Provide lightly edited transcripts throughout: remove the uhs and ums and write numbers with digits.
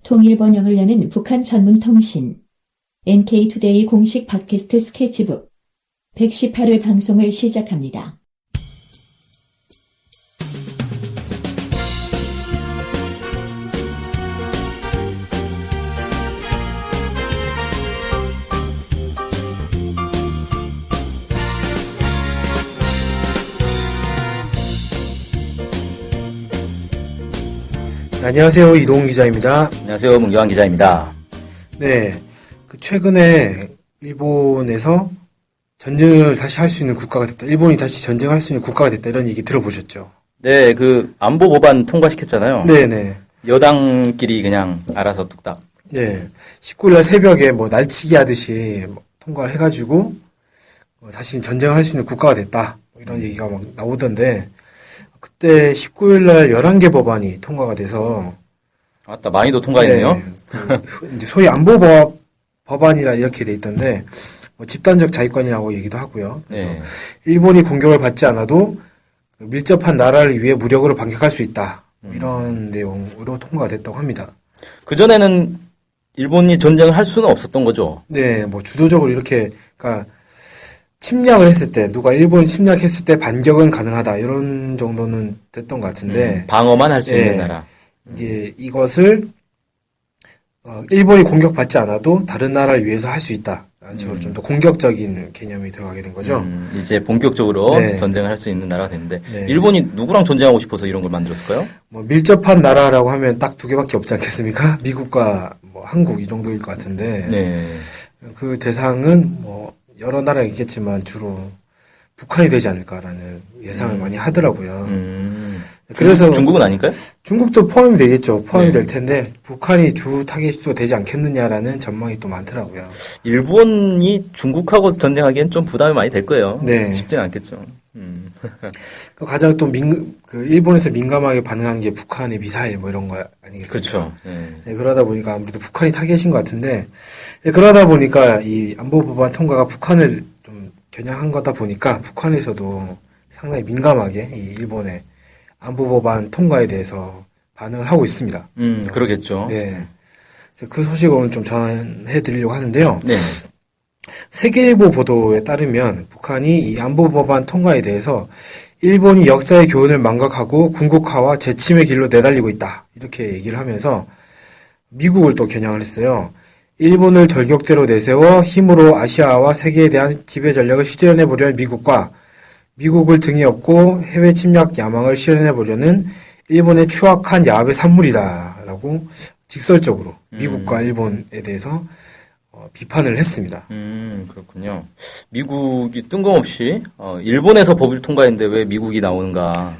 통일 번영을 여는 북한 전문 통신 NK투데이 공식 팟캐스트 스케치북 118회 방송을 시작합니다. 안녕하세요. 이동훈 기자입니다. 안녕하세요. 문경환 기자입니다. 네. 최근에 일본에서 전쟁을 다시 할 수 있는 국가가 됐다. 일본이 다시 전쟁할 수 있는 국가가 됐다. 이런 얘기 들어보셨죠? 네, 안보 법안 통과시켰잖아요. 네네. 여당끼리 그냥 알아서 뚝딱. 네. 19일날 새벽에 날치기 하듯이 통과를 해가지고 다시 전쟁을 할 수 있는 국가가 됐다. 이런 얘기가 막 나오던데 그때 19일날 11개 법안이 통과가 돼서 맞다, 많이도 통과했네요. 네, 이제 소위 법안이라 이렇게 돼 있던데 집단적 자위권이라고 얘기도 하고요. 그래서 네. 일본이 공격을 받지 않아도 밀접한 나라를 위해 무력으로 반격할 수 있다. 이런 내용으로 통과가 됐다고 합니다. 그전에는 일본이 전쟁을 할 수는 없었던 거죠. 네, 주도적으로 이렇게 그러니까 침략을 했을 때 누가 일본이 침략했을 때 반격은 가능하다. 이런 정도는 됐던 것 같은데 방어만 할 수 있는 나라. 이게 이것을 일본이 공격받지 않아도 다른 나라를 위해서 할 수 있다. 라는 식으로 좀 더 공격적인 개념이 들어가게 된 거죠. 이제 본격적으로 네. 전쟁을 할 수 있는 나라가 됐는데 네. 일본이 누구랑 전쟁하고 싶어서 이런 걸 만들었을까요? 밀접한 나라라고 하면 딱 두 개밖에 없지 않겠습니까? 미국과 한국 이 정도일 것 같은데 네. 그 대상은 여러 나라가 있겠지만 주로 북한이 되지 않을까라는 예상을 많이 하더라고요. 그래서 중국은 아닐까요? 중국도 포함이 되겠죠. 포함이 네. 될 텐데 북한이 주 타겟도 되지 않겠느냐라는 전망이 또 많더라고요. 일본이 중국하고 전쟁하기엔 좀 부담이 많이 될 거예요. 네. 쉽지는 않겠죠. 가장 또 일본에서 민감하게 반응한 게 북한의 미사일 이런 거 아니겠습니까? 그렇죠. 네, 그러다 보니까 아무래도 북한이 타겟인 것 같은데 그러다 보니까 이 안보 법안 통과가 북한을 좀 겨냥한 거다 보니까 북한에서도 상당히 민감하게 이 일본의 안보 법안 통과에 대해서 반응을 하고 있습니다. 그러겠죠. 네. 그래서 그 소식을 오늘 좀 전해 드리려고 하는데요. 네. 세계일보 보도에 따르면 북한이 이 안보 법안 통과에 대해서 일본이 역사의 교훈을 망각하고 군국화와 재침의 길로 내달리고 있다. 이렇게 얘기를 하면서 미국을 또 겨냥을 했어요. 일본을 돌격대로 내세워 힘으로 아시아와 세계에 대한 지배 전략을 실현해 보려는 미국과 미국을 등에 업고 해외 침략 야망을 실현해 보려는 일본의 추악한 야합의 산물이다라고 직설적으로 미국과 일본에 대해서 비판을 했습니다. 그렇군요. 미국이 뜬금없이 일본에서 법을 통과했는데 왜 미국이 나오는가?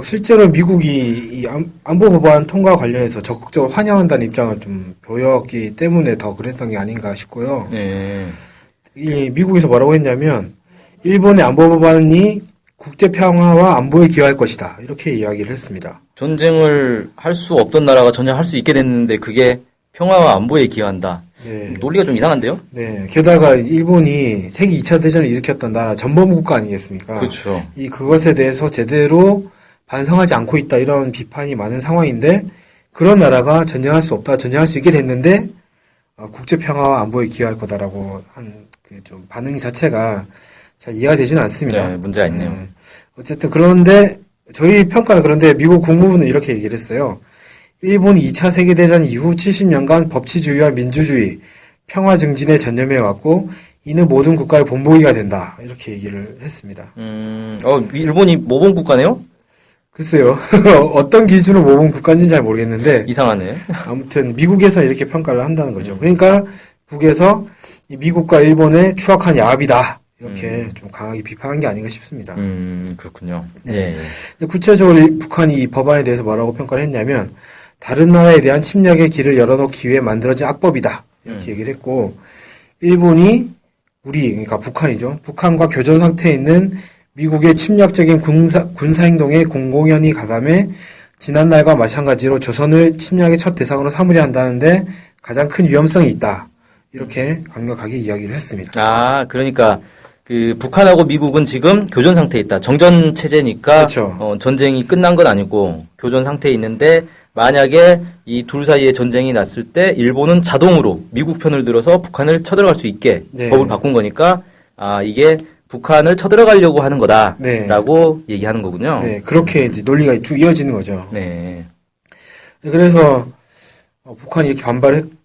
실제로 미국이 이 안보 법안 통과 관련해서 적극적으로 환영한다는 입장을 좀 보였기 때문에 더 그랬던 게 아닌가 싶고요. 네. 이 미국에서 뭐라고 했냐면 일본의 안보 법안이 국제 평화와 안보에 기여할 것이다. 이렇게 이야기를 했습니다. 전쟁을 할 수 없던 나라가 전쟁할 수 있게 됐는데 그게 평화와 안보에 기여한다. 네. 논리가 좀 이상한데요? 네. 게다가 일본이 세계 2차 대전을 일으켰던 나라 전범 국가 아니겠습니까? 그렇죠. 그것에 대해서 제대로 반성하지 않고 있다. 이런 비판이 많은 상황인데 그런 나라가 전쟁할 수 없다. 전쟁할 수 있게 됐는데 국제 평화와 안보에 기여할 거다라고 한 그 좀 반응 자체가 잘 이해가 되지는 않습니다. 네, 문제가 있네요. 어쨌든 그런데 저희 평가는 그런데 미국 국무부는 이렇게 얘기를 했어요. 일본이 2차 세계대전 이후 70년간 법치주의와 민주주의, 평화 증진에 전념해왔고 이는 모든 국가의 본보기가 된다. 이렇게 얘기를 했습니다. 일본이 모범 국가네요? 글쎄요. 어떤 기준으로 모범 국가인지는 잘 모르겠는데 이상하네. 아무튼 미국에서 이렇게 평가를 한다는 거죠. 그러니까 북에서 이 미국과 일본의 추악한 야합이다. 이렇게 좀 강하게 비판한 게 아닌가 싶습니다. 그렇군요. 네. 예. 구체적으로 북한이 이 법안에 대해서 뭐라고 평가를 했냐면 다른 나라에 대한 침략의 길을 열어놓기 위해 만들어진 악법이다. 이렇게 얘기를 했고 일본이 그러니까 북한이죠. 북한과 교전 상태에 있는 미국의 침략적인 군사 행동에 공공연히 가담해 지난날과 마찬가지로 조선을 침략의 첫 대상으로 삼으려 한다는데 가장 큰 위험성이 있다. 이렇게 강력하게 이야기를 했습니다. 그러니까 북한하고 미국은 지금 교전 상태에 있다. 정전 체제니까 그렇죠. 전쟁이 끝난 건 아니고 교전 상태에 있는데 만약에 이 둘 사이에 전쟁이 났을 때 일본은 자동으로 미국 편을 들어서 북한을 쳐들어갈 수 있게 네. 법을 바꾼 거니까 이게 북한을 쳐들어가려고 하는 거다라고 얘기하는 거군요. 네, 그렇게 이제 논리가 쭉 이어지는 거죠. 네. 그래서 북한이 이렇게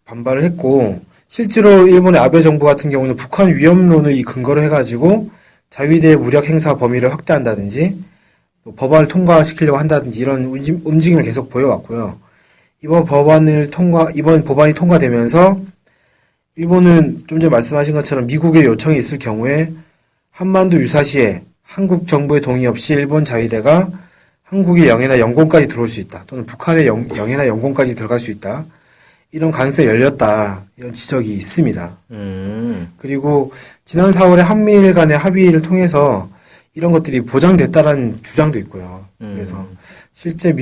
반발을 했고 실제로 일본의 아베 정부 같은 경우는 북한 위협론을 이 근거로 해가지고 자위대 무력 행사 범위를 확대한다든지 또 법안을 통과시키려고 한다든지 이런 움직임을 계속 보여왔고요. 이번 법안이 통과되면서 일본은 좀 전에 말씀하신 것처럼 미국의 요청이 있을 경우에 한반도 유사시에 한국 정부의 동의 없이 일본 자위대가 한국의 영해나 영공까지 들어올 수 있다. 또는 북한의 영해나 영공까지 들어갈 수 있다. 이런 가능성이 열렸다. 이런 지적이 있습니다. 그리고 지난 4월에 한미일 간의 합의를 통해서 이런 것들이 보장됐다라는 주장도 있고요. 그래서 실제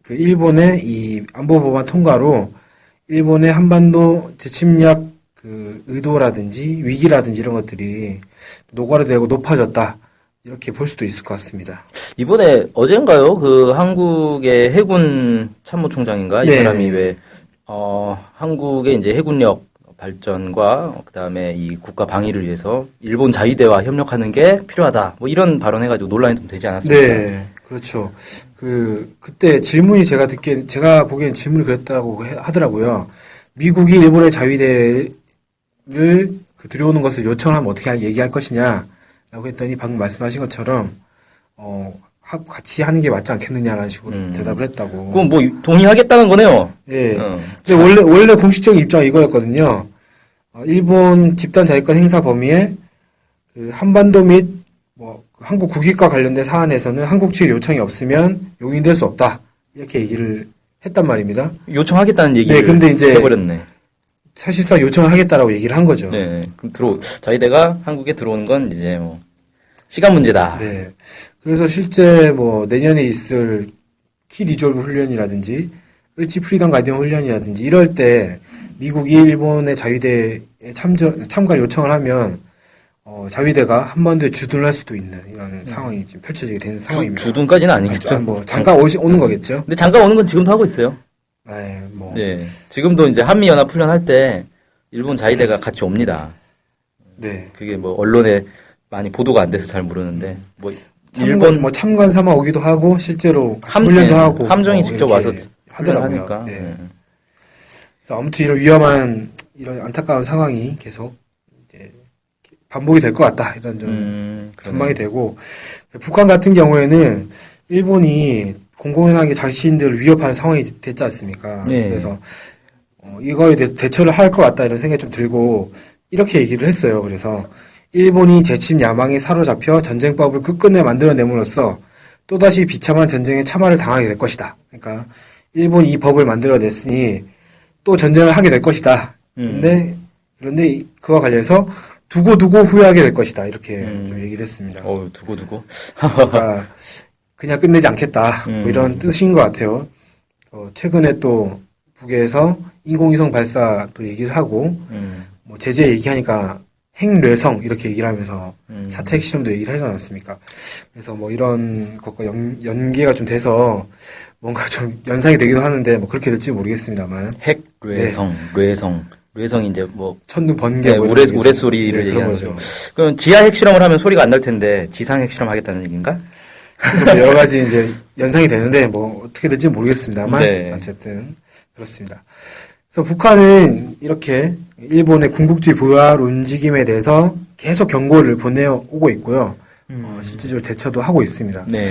일본의 이 안보 법안 통과로 일본의 한반도 재침략 의도라든지 위기라든지 이런 것들이 노골화되고 높아졌다. 이렇게 볼 수도 있을 것 같습니다. 이번에 어젠가요? 한국의 해군 참모총장인가? 이 네. 사람이 한국의 이제 해군력 발전과 그다음에 이 국가 방위를 위해서 일본 자위대와 협력하는 게 필요하다. 뭐 이런 발언해가지고 논란이 좀 되지 않았습니까? 네, 그렇죠. 그때 질문이 제가 보기엔 질문이 그랬다고 하더라고요. 미국이 일본의 자위대를 들여오는 것을 요청하면 어떻게 얘기할 것이냐라고 했더니 방금 말씀하신 것처럼 같이 하는 게 맞지 않겠느냐라는 식으로 대답을 했다고. 그럼 뭐 동의하겠다는 거네요. 예. 근데 원래 공식적인 입장이 이거였거든요. 일본 집단 자위권 행사 범위에 한반도 및 한국 국익과 관련된 사안에서는 한국 측의 요청이 없으면 용인될 수 없다. 이렇게 얘기를 했단 말입니다. 요청하겠다는 얘기를 근데 이제 해버렸네. 사실상 요청을 하겠다라고 얘기를 한 거죠. 네. 그럼 자위대가 한국에 들어오는 건 이제 뭐 시간 문제다. 네. 그래서 실제 내년에 있을 키 리졸브 훈련이라든지 을지 프리덤 가디언 훈련이라든지 이럴 때 미국이 일본의 자위대에 참가 요청을 하면 자위대가 한반도에 주둔할 수도 있는 이런 상황이 지금 펼쳐지게 되는 상황입니다. 주둔까지는 아니겠죠. 잠깐 오는 거겠죠. 근데 잠깐 오는 건 지금도 하고 있어요. 네, 지금도 이제 한미연합 훈련할 때 일본 자위대가 같이 옵니다. 네. 그게 언론에 많이 보도가 안 돼서 잘 모르는데 일본 참관 삼아 오기도 하고 실제로 훈련도 하고 함정이 직접 와서 하더라고요. 하니까. 네. 그래서 아무튼 이런 위험한 이런 안타까운 상황이 계속 이제 반복이 될 것 같다 이런 좀 전망이 되고 북한 같은 경우에는 일본이 공공연하게 자신들을 위협하는 상황이 됐지 않습니까? 네. 그래서 이거에 대해서 대처를 할 것 같다 이런 생각이 좀 들고 이렇게 얘기를 했어요. 그래서 일본이 재침 야망에 사로잡혀 전쟁법을 끝끝내 만들어냄으로써 또다시 비참한 전쟁에 참화를 당하게 될 것이다. 그러니까 일본이 이 법을 만들어냈으니 또 전쟁을 하게 될 것이다. 그런데 그와 관련해서 두고두고 후회하게 될 것이다. 이렇게 좀 얘기를 했습니다. 두고두고. 그러니까 그냥 끝내지 않겠다. 이런 뜻인 것 같아요. 최근에 또 북에서 인공위성 발사 또 얘기를 하고 제재 얘기하니까 핵뇌성 이렇게 얘기를 하면서 4차 핵실험도 얘기를 하지 않았습니까? 그래서 이런 것과 연계가 좀 돼서 뭔가 좀 연상이 되기도 하는데 그렇게 될지 모르겠습니다만 핵뇌성, 뇌성이 이제 천둥 번개 우레소리를 얘기하는 거죠. 그럼 지하 핵실험을 하면 소리가 안 날 텐데 지상 핵실험 하겠다는 얘기인가? 그래서 여러 가지 이제 연상이 되는데 어떻게 될지 모르겠습니다만 네. 어쨌든 그렇습니다. 그래서 북한은 이렇게 일본의 군국주의 부활 움직임에 대해서 계속 경고를 보내오고 있고요. 실질적으로 대처도 하고 있습니다. 네.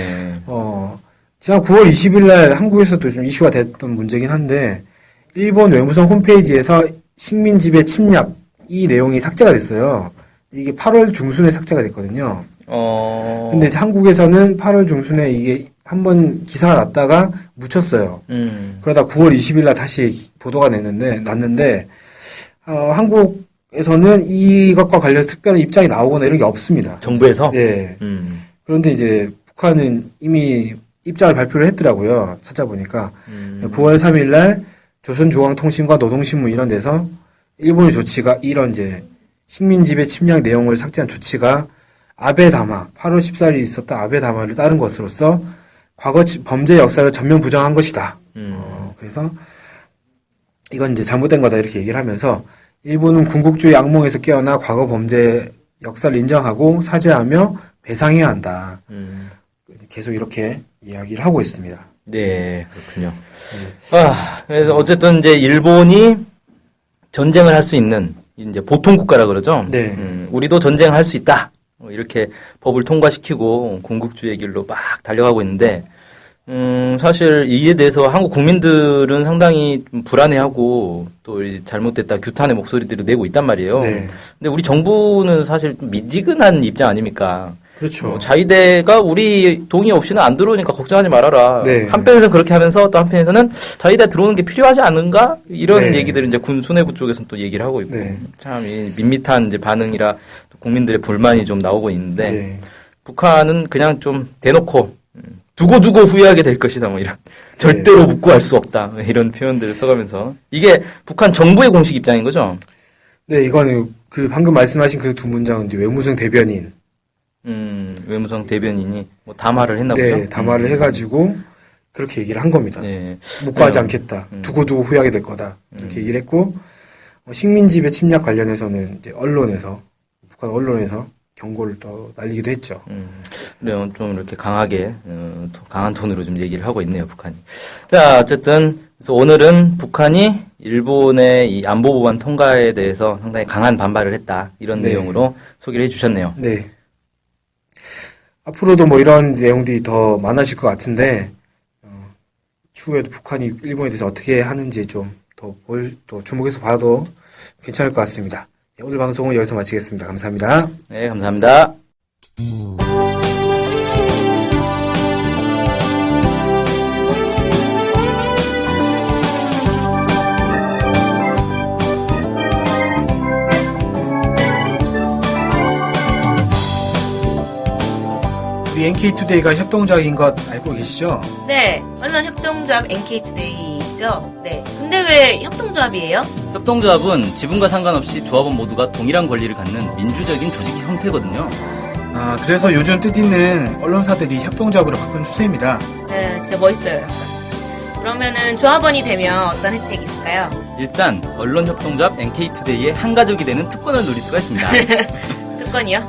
지난 9월 20일 날 한국에서도 좀 이슈가 됐던 문제긴 한데 일본 외무성 홈페이지에서 식민지배 침략 이 내용이 삭제가 됐어요. 이게 8월 중순에 삭제가 됐거든요. 근데 이제 한국에서는 8월 중순에 이게 한번 기사가 났다가 묻혔어요. 그러다 9월 20일 날 다시 보도가 났는데 한국에서는 이것과 관련해서 특별한 입장이 나오거나 이런 게 없습니다. 정부에서? 예. 그런데 이제 북한은 이미 입장을 발표를 했더라고요. 찾아보니까 9월 3일 날 조선중앙통신과 노동신문 이런 데서 일본의 조치가 이런 이제 식민지배 침략 내용을 삭제한 조치가 아베 담화 8월 14일에 있었던 아베 담화를 따른 것으로서 과거 범죄 역사를 전면 부정한 것이다. 그래서 이건 이제 잘못된 거다 이렇게 얘기를 하면서 일본은 군국주의 악몽에서 깨어나 과거 범죄 역사를 인정하고 사죄하며 배상해야 한다. 계속 이렇게 이야기를 하고 있습니다. 네, 그렇군요. 그래서 어쨌든 이제 일본이 전쟁을 할 수 있는 이제 보통 국가라 그러죠. 네. 우리도 전쟁을 할 수 있다. 이렇게 법을 통과시키고 군국주의 길로 막 달려가고 있는데, 사실 이에 대해서 한국 국민들은 상당히 좀 불안해하고 또 잘못됐다 규탄의 목소리들을 내고 있단 말이에요. 네. 근데 우리 정부는 사실 좀 미지근한 입장 아닙니까? 그렇죠. 자위대가 우리 동의 없이는 안 들어오니까 걱정하지 말아라. 네. 한편에서는 그렇게 하면서 또 한편에서는 자위대 들어오는 게 필요하지 않은가? 이런 네. 얘기들을 이제 군 수뇌부 쪽에서는 또 얘기를 하고 있고. 네. 참 이 밋밋한 이제 반응이라 또 국민들의 불만이 좀 나오고 있는데 네. 북한은 그냥 좀 대놓고 두고 후회하게 될 것이다. 뭐 이런 절대로 묻고 할 수 없다. 이런 표현들을 써가면서 이게 북한 정부의 공식 입장인 거죠? 네, 이거는 그 방금 말씀하신 그 두 문장은 이제 외무성 대변인. 외무성 대변인이 뭐 담화를 했나 네, 보죠? 담화를 해가지고 그렇게 얘기를 한 겁니다. 네. 묵고 하지 않겠다. 두고 후회하게 될 거다. 이렇게 얘기를 했고, 식민지배 침략 관련해서는 이제 언론에서, 북한 언론에서 경고를 또 날리기도 했죠. 그래요. 좀 이렇게 강하게, 강한 톤으로 좀 얘기를 하고 있네요, 북한이. 자, 어쨌든, 그래서 오늘은 북한이 일본의 이 안보법안 통과에 대해서 상당히 강한 반발을 했다. 이런 네. 내용으로 소개를 해주셨네요. 네. 앞으로도 뭐 이런 내용들이 더 많아질 것 같은데, 추후에도 북한이 일본에 대해서 어떻게 하는지 좀 또 주목해서 봐도 괜찮을 것 같습니다. 네, 오늘 방송은 여기서 마치겠습니다. 감사합니다. 네, 감사합니다. 우리 NK투데이가 협동조합인 것 알고 계시죠? 네, 언론 협동조합 NK투데이죠. 네. 근데 왜 협동조합이에요? 협동조합은 지분과 상관없이 조합원 모두가 동일한 권리를 갖는 민주적인 조직 형태거든요. 그래서 요즘 뜻있는 언론사들이 협동조합으로 바꾼 추세입니다. 네, 진짜 멋있어요. 약간. 그러면은 조합원이 되면 어떤 혜택이 있을까요? 일단 언론협동조합 NK투데이의 한 가족이 되는 특권을 누릴 수가 있습니다. 특권이요?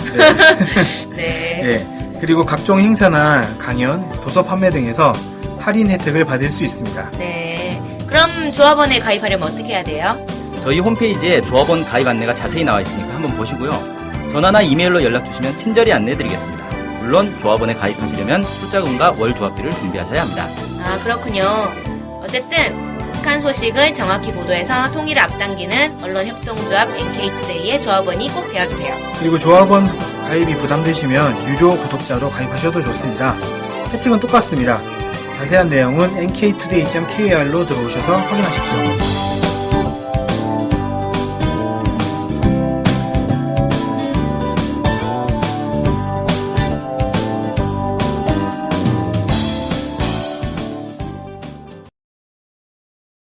네. 네. 그리고 각종 행사나 강연, 도서 판매 등에서 할인 혜택을 받을 수 있습니다. 네. 그럼 조합원에 가입하려면 어떻게 해야 돼요? 저희 홈페이지에 조합원 가입 안내가 자세히 나와 있으니까 한번 보시고요. 전화나 이메일로 연락 주시면 친절히 안내해드리겠습니다. 물론 조합원에 가입하시려면 출자금과 월 조합비를 준비하셔야 합니다. 아, 그렇군요. 어쨌든 북한 소식을 정확히 보도해서 통일을 앞당기는 언론협동조합 NK투데이의 조합원이 꼭 되어주세요. 그리고 조합원 가입이 부담되시면 유료 구독자로 가입하셔도 좋습니다. 혜택은 똑같습니다. 자세한 내용은 nktoday.kr로 들어오셔서 확인하십시오.